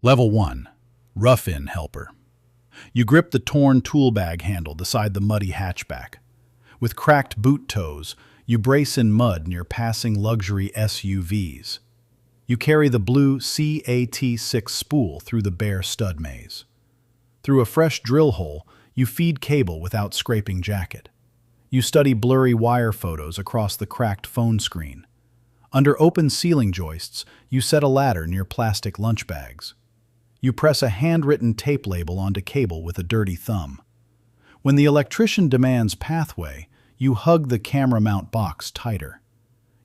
Level 1. Rough-in helper. You grip the torn tool bag handle beside the muddy hatchback. With cracked boot toes, you brace in mud near passing luxury SUVs. You carry the blue CAT6 spool through the bare stud maze. Through a fresh drill hole, you feed cable without scraping jacket. You study blurry wire photos across the cracked phone screen. Under open ceiling joists, you set a ladder near plastic lunch bags. You press a handwritten tape label onto cable with a dirty thumb. When the electrician demands pathway, you hug the camera mount box tighter.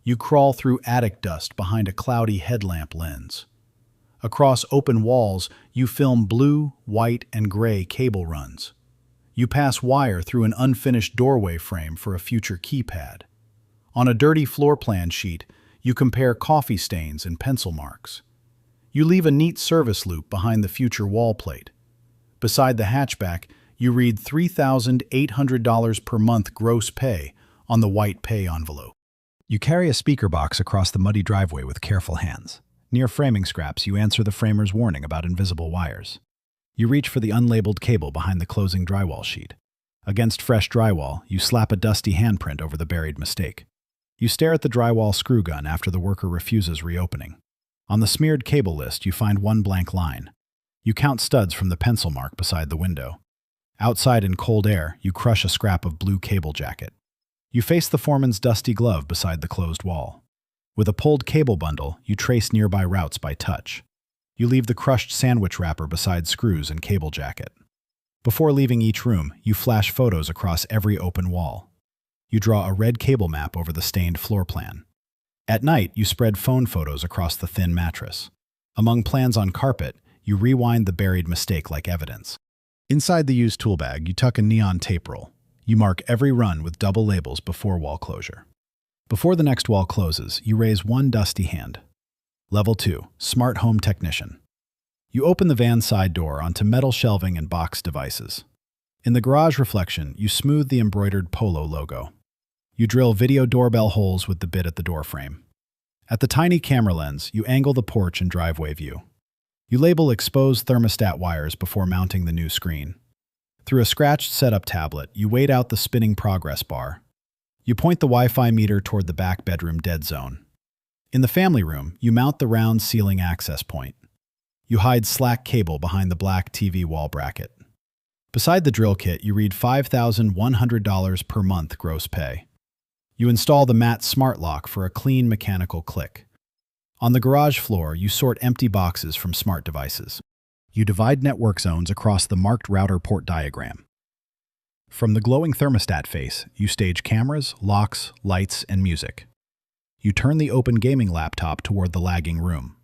You crawl through attic dust behind a cloudy headlamp lens. Across open walls, you film blue, white, and gray cable runs. You pass wire through an unfinished doorway frame for a future keypad. On a dirty floor plan sheet, you compare coffee stains and pencil marks. You leave a neat service loop behind the future wall plate. Beside the hatchback, you read $3,800 per month gross pay on the white pay envelope. You carry a speaker box across the muddy driveway with careful hands. Near framing scraps, you answer the framer's warning about invisible wires. You reach for the unlabeled cable behind the closing drywall sheet. Against fresh drywall, you slap a dusty handprint over the buried mistake. You stare at the drywall screw gun after the worker refuses reopening. On the smeared cable list, you find one blank line. You count studs from the pencil mark beside the window. Outside in cold air, you crush a scrap of blue cable jacket. You face the foreman's dusty glove beside the closed wall. With a pulled cable bundle, you trace nearby routes by touch. You leave the crushed sandwich wrapper beside screws and cable jacket. Before leaving each room, you flash photos across every open wall. You draw a red cable map over the stained floor plan. At night, you spread phone photos across the thin mattress. Among plans on carpet, you rewind the buried mistake like evidence. Inside the used tool bag, you tuck a neon tape roll. You mark every run with double labels before wall closure. Before the next wall closes, you raise one dusty hand. Level 2. Smart Home Technician. You open the van side door onto metal shelving and box devices. In the garage reflection, you smooth the embroidered Polo logo. You drill video doorbell holes with the bit at the door frame. At the tiny camera lens, you angle the porch and driveway view. You label exposed thermostat wires before mounting the new screen. Through a scratched setup tablet, you wait out the spinning progress bar. You point the Wi-Fi meter toward the back bedroom dead zone. In the family room, you mount the round ceiling access point. You hide slack cable behind the black TV wall bracket. Beside the drill kit, you read $5,100 per month gross pay. You install the matte smart lock for a clean mechanical click. On the garage floor, you sort empty boxes from smart devices. You divide network zones across the marked router port diagram. From the glowing thermostat face, you stage cameras, locks, lights, and music. You turn the open gaming laptop toward the lagging room.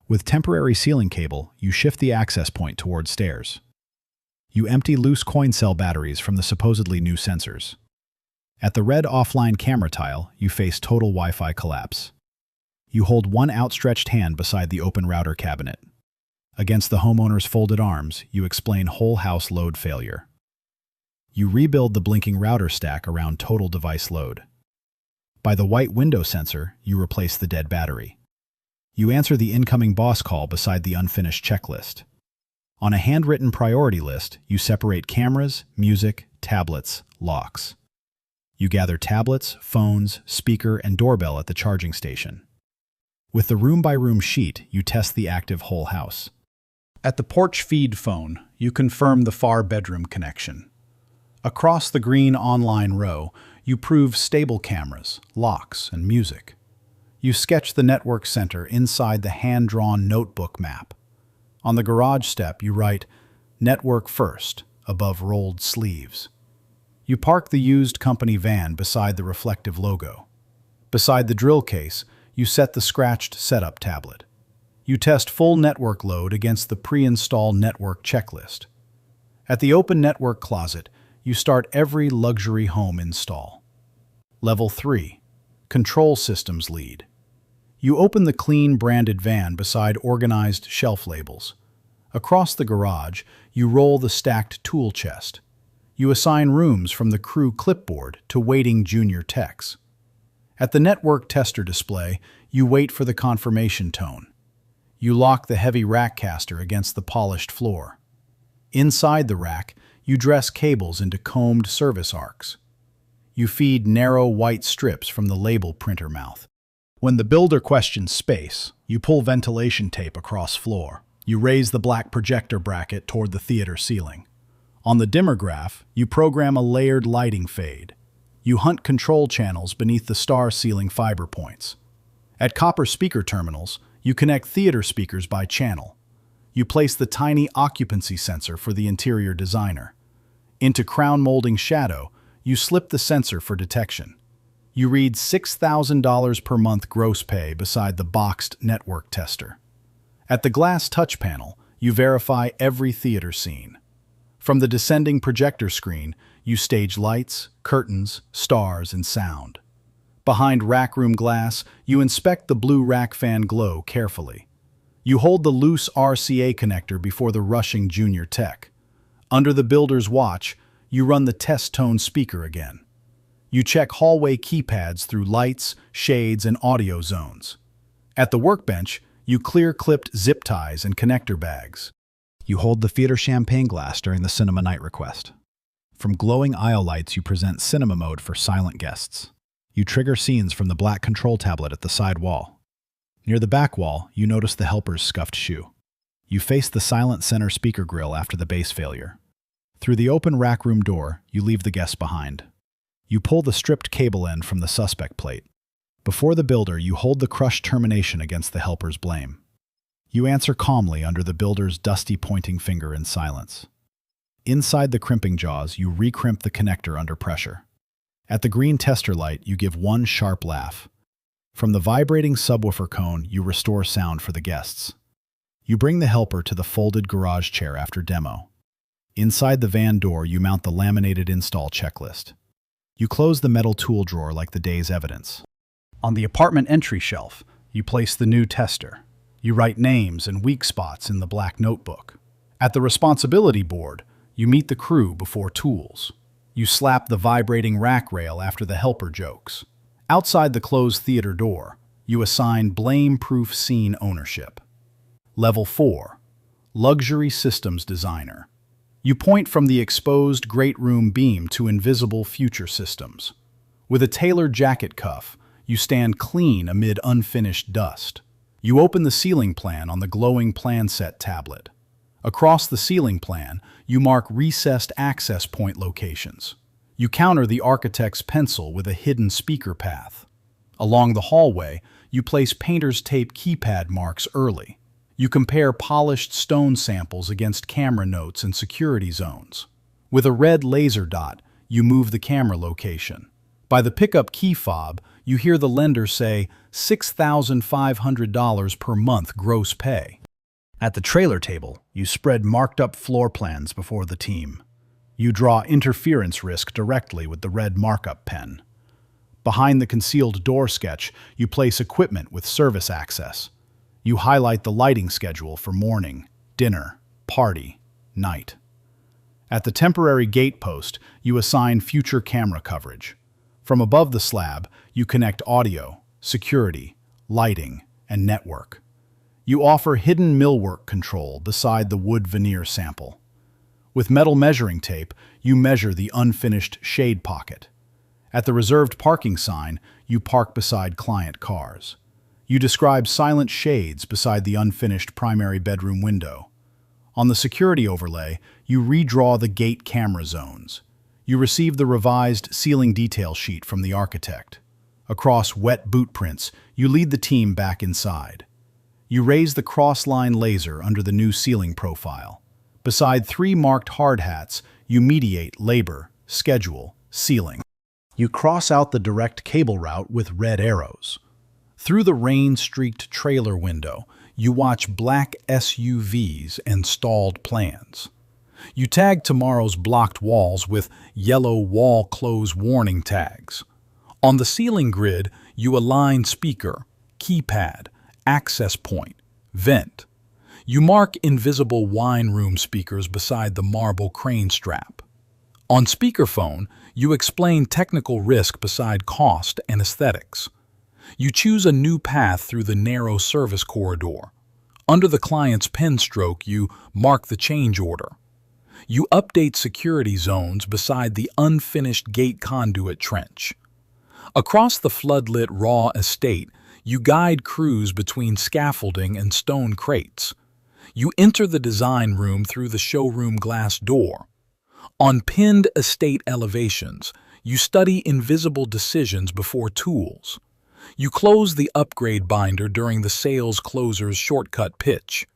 With temporary ceiling cable, you shift the access point toward stairs. You empty loose coin cell batteries from the supposedly new sensors. At the red offline camera tile, you face total Wi-Fi collapse. You hold one outstretched hand beside the open router cabinet. Against the homeowner's folded arms, you explain whole house load failure. You rebuild the blinking router stack around total device load. By the white window sensor, you replace the dead battery. You answer the incoming boss call beside the unfinished checklist. On a handwritten priority list, you separate cameras, music, tablets, locks. You gather tablets, phones, speaker, and doorbell at the charging station. With the room-by-room sheet, you test the active whole house. At the porch feed phone, you confirm the far bedroom connection. Across the green online row, you prove stable cameras, locks, and music. You sketch the network center inside the hand-drawn notebook map. On the garage step, you write, "Network first," above rolled sleeves. You park the used company van beside the reflective logo. Beside the drill case, you set the scratched setup tablet. You test full network load against the pre-installed network checklist. At the open network closet, you start every luxury home install. Level 3. Control Systems Lead. You open the clean branded van beside organized shelf labels. Across the garage, you roll the stacked tool chest. You assign rooms from the crew clipboard to waiting junior techs. At the network tester display, you wait for the confirmation tone. You lock the heavy rack caster against the polished floor. Inside the rack, you dress cables into combed service arcs. You feed narrow white strips from the label printer mouth. When the builder questions space, you pull ventilation tape across floor. You raise the black projector bracket toward the theater ceiling. On the dimmer graph, you program a layered lighting fade. You hunt control channels beneath the star ceiling fiber points. At copper speaker terminals, you connect theater speakers by channel. You place the tiny occupancy sensor for the interior designer. Into crown molding shadow, you slip the sensor for detection. You read $6,000 per month gross pay beside the boxed network tester. At the glass touch panel, you verify every theater scene. From the descending projector screen, you stage lights, curtains, stars, and sound. Behind rack room glass, you inspect the blue rack fan glow carefully. You hold the loose RCA connector before the rushing junior tech. Under the builder's watch, you run the test tone speaker again. You check hallway keypads through lights, shades, and audio zones. At the workbench, you clear clipped zip ties and connector bags. You hold the theater champagne glass during the cinema night request. From glowing aisle lights, you present cinema mode for silent guests. You trigger scenes from the black control tablet at the side wall. Near the back wall, you notice the helper's scuffed shoe. You face the silent center speaker grill after the bass failure. Through the open rack room door, you leave the guests behind. You pull the stripped cable end from the suspect plate. Before the builder, you hold the crushed termination against the helper's blame. You answer calmly under the builder's dusty pointing finger in silence. Inside the crimping jaws, you recrimp the connector under pressure. At the green tester light, you give one sharp laugh. From the vibrating subwoofer cone, you restore sound for the guests. You bring the helper to the folded garage chair after demo. Inside the van door, you mount the laminated install checklist. You close the metal tool drawer like the day's evidence. On the apartment entry shelf, you place the new tester. You write names and weak spots in the black notebook. At the responsibility board, you meet the crew before tools. You slap the vibrating rack rail after the helper jokes. Outside the closed theater door, you assign blame-proof scene ownership. Level 4. Luxury Systems Designer. You point from the exposed great room beam to invisible future systems. With a tailored jacket cuff, you stand clean amid unfinished dust. You open the ceiling plan on the glowing plan set tablet. Across the ceiling plan, you mark recessed access point locations. You counter the architect's pencil with a hidden speaker path. Along the hallway, you place painter's tape keypad marks early. You compare polished stone samples against camera notes and security zones. With a red laser dot, you move the camera location. By the pickup key fob, you hear the lender say $6,500 per month gross pay. At the trailer table, you spread marked-up floor plans before the team. You draw interference risk directly with the red markup pen. Behind the concealed door sketch, you place equipment with service access. You highlight the lighting schedule for morning, dinner, party, night. At the temporary gate post, you assign future camera coverage. From above the slab, you connect audio, security, lighting, and network. You offer hidden millwork control beside the wood veneer sample. With metal measuring tape, you measure the unfinished shade pocket. At the reserved parking sign, you park beside client cars. You describe silent shades beside the unfinished primary bedroom window. On the security overlay, you redraw the gate camera zones. You receive the revised ceiling detail sheet from the architect. Across wet boot prints, you lead the team back inside. You raise the cross-line laser under the new ceiling profile. Beside 3 marked hard hats, you mediate labor, schedule, ceiling. You cross out the direct cable route with red arrows. Through the rain-streaked trailer window, you watch black SUVs and stalled plans. You tag tomorrow's blocked walls with yellow wall close warning tags. On the ceiling grid, you align speaker, keypad, access point, vent. You mark invisible wine room speakers beside the marble crane strap. On speakerphone, you explain technical risk beside cost and aesthetics. You choose a new path through the narrow service corridor. Under the client's pen stroke, you mark the change order. You update security zones beside the unfinished gate conduit trench. Across the floodlit raw estate, you guide crews between scaffolding and stone crates. You enter the design room through the showroom glass door. On pinned estate elevations, you study invisible decisions before tools. You close the upgrade binder during the sales closer's shortcut pitch.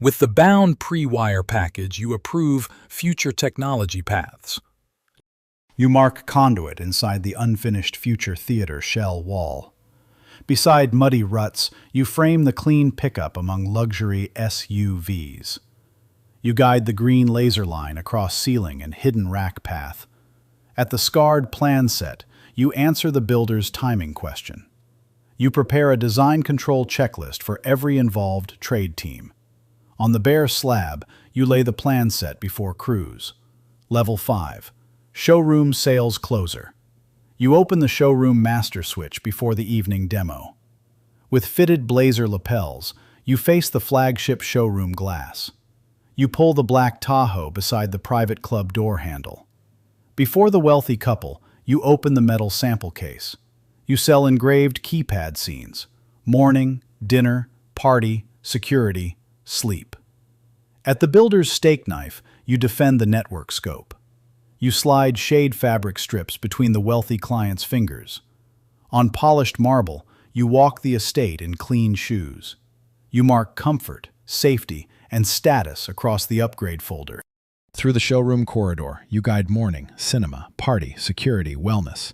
With the bound pre-wire package, you approve future technology paths. You mark conduit inside the unfinished future theater shell wall. Beside muddy ruts, you frame the clean pickup among luxury SUVs. You guide the green laser line across ceiling and hidden rack path. At the scarred plan set, you answer the builder's timing question. You prepare a design control checklist for every involved trade team. On the bare slab, you lay the plan set before crews. Level 5. Showroom Sales Closer. You open the showroom master switch before the evening demo. With fitted blazer lapels, you face the flagship showroom glass. You pull the black Tahoe beside the private club door handle. Before the wealthy couple, you open the metal sample case. You sell engraved keypad scenes: morning, dinner, party, security, sleep. At the builder's steak knife, you defend the network scope. You slide shade fabric strips between the wealthy client's fingers. On polished marble, you walk the estate in clean shoes. You mark comfort, safety, and status across the upgrade folder. Through the showroom corridor, you guide morning, cinema, party, security, wellness.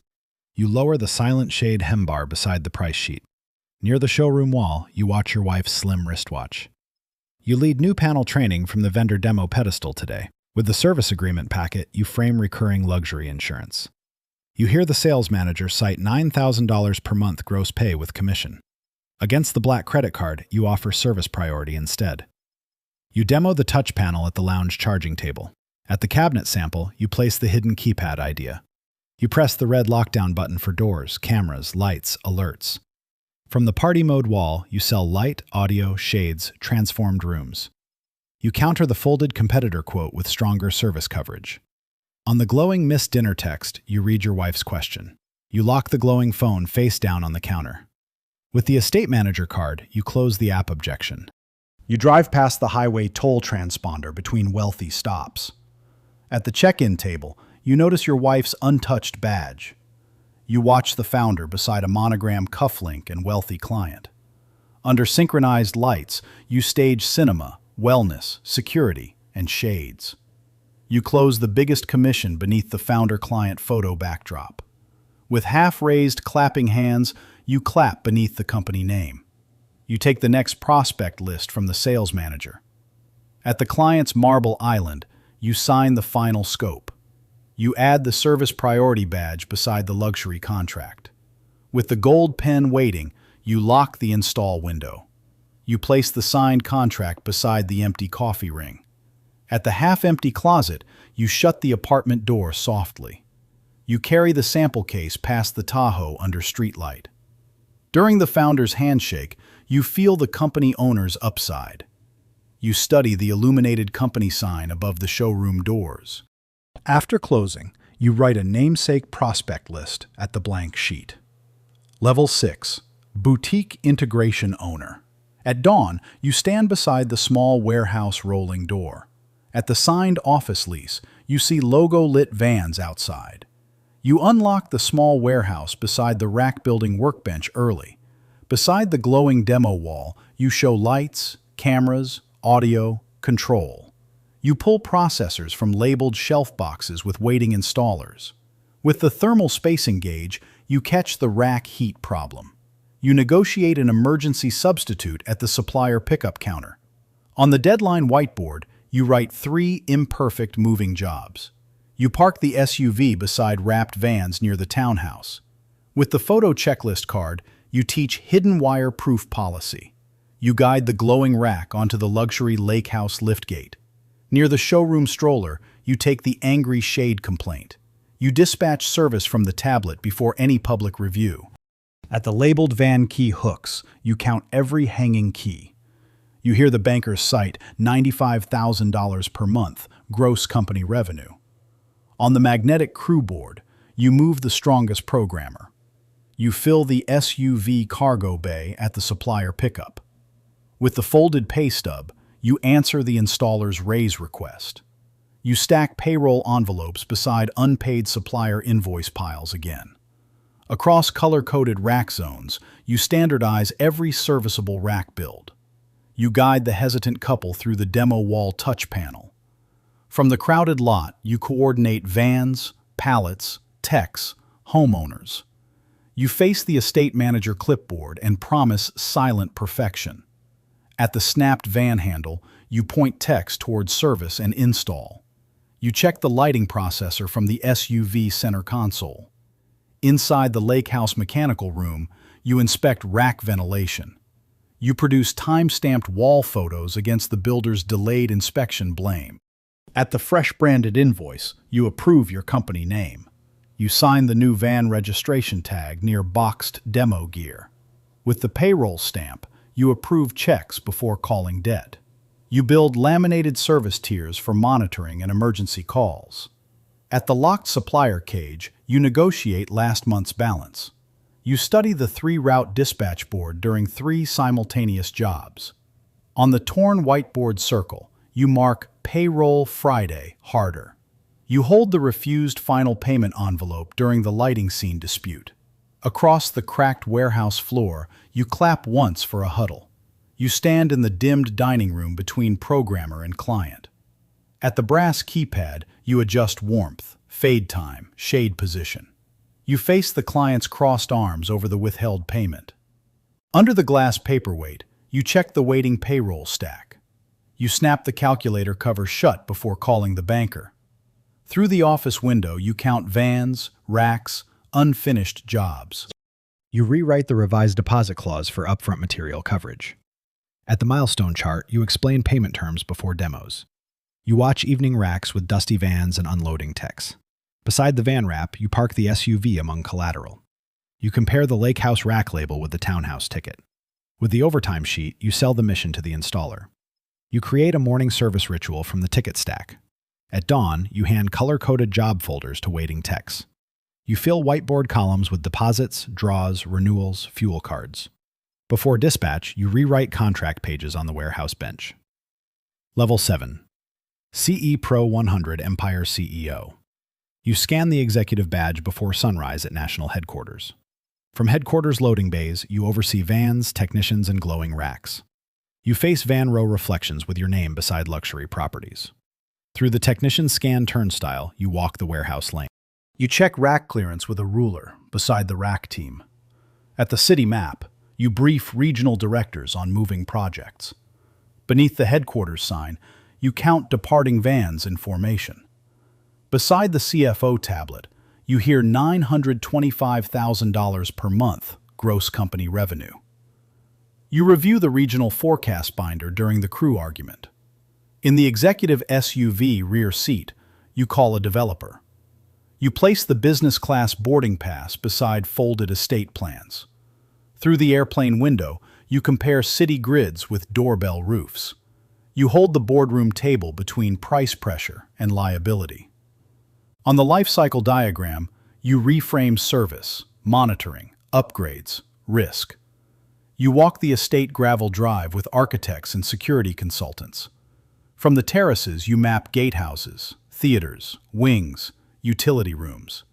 You lower the silent shade hem bar beside the price sheet. Near the showroom wall, you watch your wife's slim wristwatch. You lead new panel training from the vendor demo pedestal today. With the service agreement packet, you frame recurring luxury insurance. You hear the sales manager cite $9,000 per month gross pay with commission. Against the black credit card, you offer service priority instead. You demo the touch panel at the lounge charging table. At the cabinet sample, you place the hidden keypad idea. You press the red lockdown button for doors, cameras, lights, alerts. From the party mode wall, you sell light, audio, shades, transformed rooms. You counter the folded competitor quote with stronger service coverage. On the glowing Miss Dinner text, you read your wife's question. You lock the glowing phone face down on the counter. With the estate manager card, you close the app objection. You drive past the highway toll transponder between wealthy stops. At the check-in table, you notice your wife's untouched badge. You watch the founder beside a monogram cufflink and wealthy client. Under synchronized lights, you stage cinema, wellness, security, and shades. You close the biggest commission beneath the founder-client photo backdrop. With half-raised clapping hands, you clap beneath the company name. You take the next prospect list from the sales manager. At the client's marble island, you sign the final scope. You add the service priority badge beside the luxury contract. With the gold pen waiting, you lock the install window. You place the signed contract beside the empty coffee ring. At the half-empty closet, you shut the apartment door softly. You carry the sample case past the Tahoe under streetlight. During the founder's handshake, you feel the company owner's upside. You study the illuminated company sign above the showroom doors. After closing, you write a namesake prospect list at the blank sheet. Level 6. Boutique Integration Owner. At dawn, you stand beside the small warehouse rolling door. At the signed office lease, you see logo-lit vans outside. You unlock the small warehouse beside the rack-building workbench early. Beside the glowing demo wall, you show lights, cameras, audio, control. You pull processors from labeled shelf boxes with waiting installers. With the thermal spacing gauge, you catch the rack heat problem. You negotiate an emergency substitute at the supplier pickup counter. On the deadline whiteboard, you write 3 imperfect moving jobs. You park the SUV beside wrapped vans near the townhouse. With the photo checklist card, you teach hidden wire proof policy. You guide the glowing rack onto the luxury lake house liftgate. Near the showroom stroller, you take the angry shade complaint. You dispatch service from the tablet before any public review. At the labeled van key hooks, you count every hanging key. You hear the banker cite $95,000 per month, gross company revenue. On the magnetic crew board, you move the strongest programmer. You fill the SUV cargo bay at the supplier pickup. With the folded pay stub, you answer the installer's raise request. You stack payroll envelopes beside unpaid supplier invoice piles again. Across color-coded rack zones, you standardize every serviceable rack build. You guide the hesitant couple through the demo wall touch panel. From the crowded lot, you coordinate vans, pallets, techs, homeowners. You face the estate manager clipboard and promise silent perfection. At the snapped van handle, you point techs towards service and install. You check the lighting processor from the SUV center console. Inside the lake house mechanical room, you inspect rack ventilation. You produce time-stamped wall photos against the builder's delayed inspection blame. At the fresh branded invoice, you approve your company name. You sign the new van registration tag near boxed demo gear. With the payroll stamp, you approve checks before calling debt. You build laminated service tiers for monitoring and emergency calls. At the locked supplier cage, you negotiate last month's balance. You study the 3-route dispatch board during 3 simultaneous jobs. On the torn whiteboard circle, you mark Payroll Friday harder. You hold the refused final payment envelope during the lighting scene dispute. Across the cracked warehouse floor, you clap once for a huddle. You stand in the dimmed dining room between programmer and client. At the brass keypad, you adjust warmth, fade time, shade position. You face the client's crossed arms over the withheld payment. Under the glass paperweight, you check the waiting payroll stack. You snap the calculator cover shut before calling the banker. Through the office window, you count vans, racks, unfinished jobs. You rewrite the revised deposit clause for upfront material coverage. At the milestone chart, you explain payment terms before demos. You watch evening racks with dusty vans and unloading techs. Beside the van wrap, you park the SUV among collateral. You compare the lake house rack label with the townhouse ticket. With the overtime sheet, you sell the mission to the installer. You create a morning service ritual from the ticket stack. At dawn, you hand color-coded job folders to waiting techs. You fill whiteboard columns with deposits, draws, renewals, fuel cards. Before dispatch, you rewrite contract pages on the warehouse bench. Level 7. CE Pro 100 Empire CEO. You scan the executive badge before sunrise at national headquarters. From headquarters loading bays, you oversee vans, technicians, and glowing racks. You face van row reflections with your name beside luxury properties. Through the technician scan turnstile, you walk the warehouse lane. You check rack clearance with a ruler beside the rack team. At the city map, you brief regional directors on moving projects. Beneath the headquarters sign, you count departing vans in formation. Beside the CFO tablet, you hear $925,000 per month gross company revenue. You review the regional forecast binder during the crew argument. In the executive SUV rear seat, you call a developer. You place the business class boarding pass beside folded estate plans. Through the airplane window, you compare city grids with doorbell roofs. You hold the boardroom table between price pressure and liability. On the life cycle diagram, you reframe service, monitoring, upgrades, risk. You walk the estate gravel drive with architects and security consultants. From the terraces, you map gatehouses, theaters, wings, utility rooms.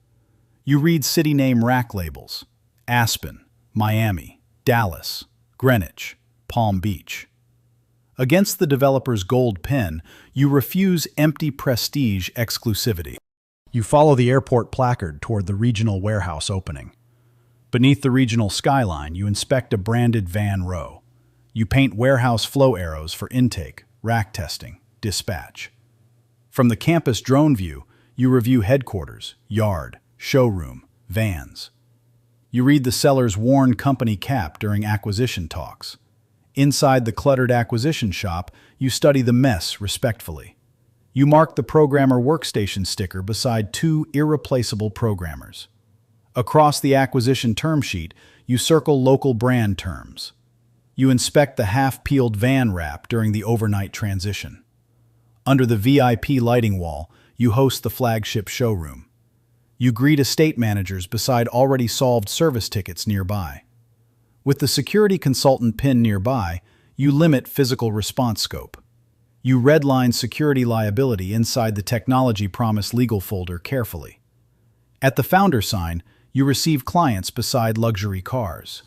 You read city name rack labels: Aspen, Miami, Dallas, Greenwich, Palm Beach. Against the developer's gold pen, you refuse empty prestige exclusivity. You follow the airport placard toward the regional warehouse opening. Beneath the regional skyline, you inspect a branded van row. You paint warehouse flow arrows for intake, rack testing, dispatch. From the campus drone view, you review headquarters, yard, showroom, vans. You read the seller's worn company cap during acquisition talks. Inside the cluttered acquisition shop, you study the mess respectfully. You mark the programmer workstation sticker beside 2 irreplaceable programmers. Across the acquisition term sheet, you circle local brand terms. You inspect the half-peeled van wrap during the overnight transition. Under the VIP lighting wall, you host the flagship showroom. You greet estate managers beside already solved service tickets nearby. With the security consultant pinned nearby, you limit physical response scope. You redline security liability inside the technology promise legal folder carefully. At the founder sign, you receive clients beside luxury cars.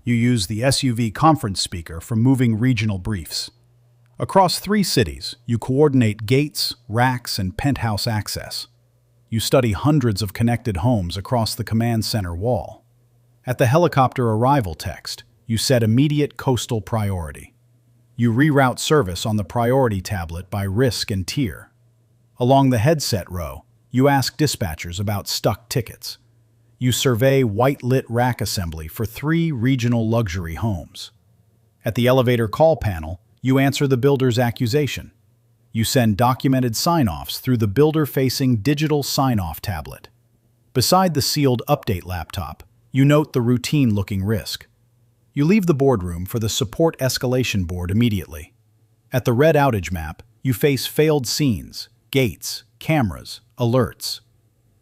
You use the SUV conference speaker for moving regional briefs. Across 3 cities, you coordinate gates, racks, and penthouse access. You study hundreds of connected homes across the command center wall. At the helicopter arrival text, you set immediate coastal priority. You reroute service on the priority tablet by risk and tier. Along the headset row, you ask dispatchers about stuck tickets. You survey white-lit rack assembly for 3 regional luxury homes. At the elevator call panel, you answer the builder's accusation. You send documented sign-offs through the builder-facing digital sign-off tablet. Beside the sealed update laptop, you note the routine-looking risk. You leave the boardroom for the support escalation board immediately. At the red outage map, you face failed scenes, gates, cameras, alerts.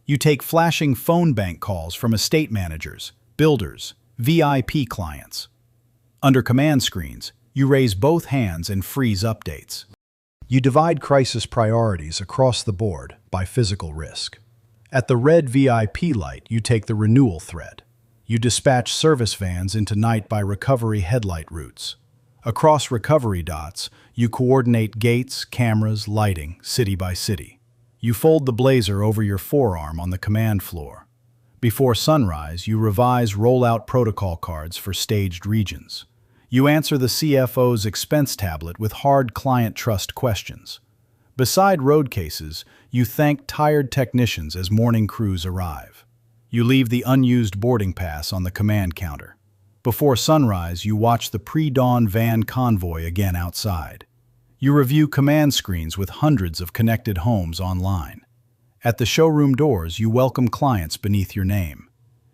You take flashing phone bank calls from estate managers, builders, VIP clients. Under command screens, you raise both hands and freeze updates. You divide crisis priorities across the board by physical risk. At the red VIP light, you take the renewal thread. You dispatch service vans into night by recovery headlight routes. Across recovery dots, you coordinate gates, cameras, lighting, city by city. You fold the blazer over your forearm on the command floor. Before sunrise, you revise rollout protocol cards for staged regions. You answer the CFO's expense tablet with hard client trust questions. Beside road cases, you thank tired technicians as morning crews arrive. You leave the unused boarding pass on the command counter. Before sunrise, you watch the pre-dawn van convoy again outside. You review command screens with hundreds of connected homes online. At the showroom doors, you welcome clients beneath your name.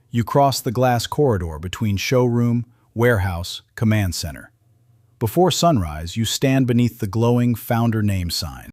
You cross the glass corridor between showroom, warehouse, command center. Before sunrise, you stand beneath the glowing founder name sign.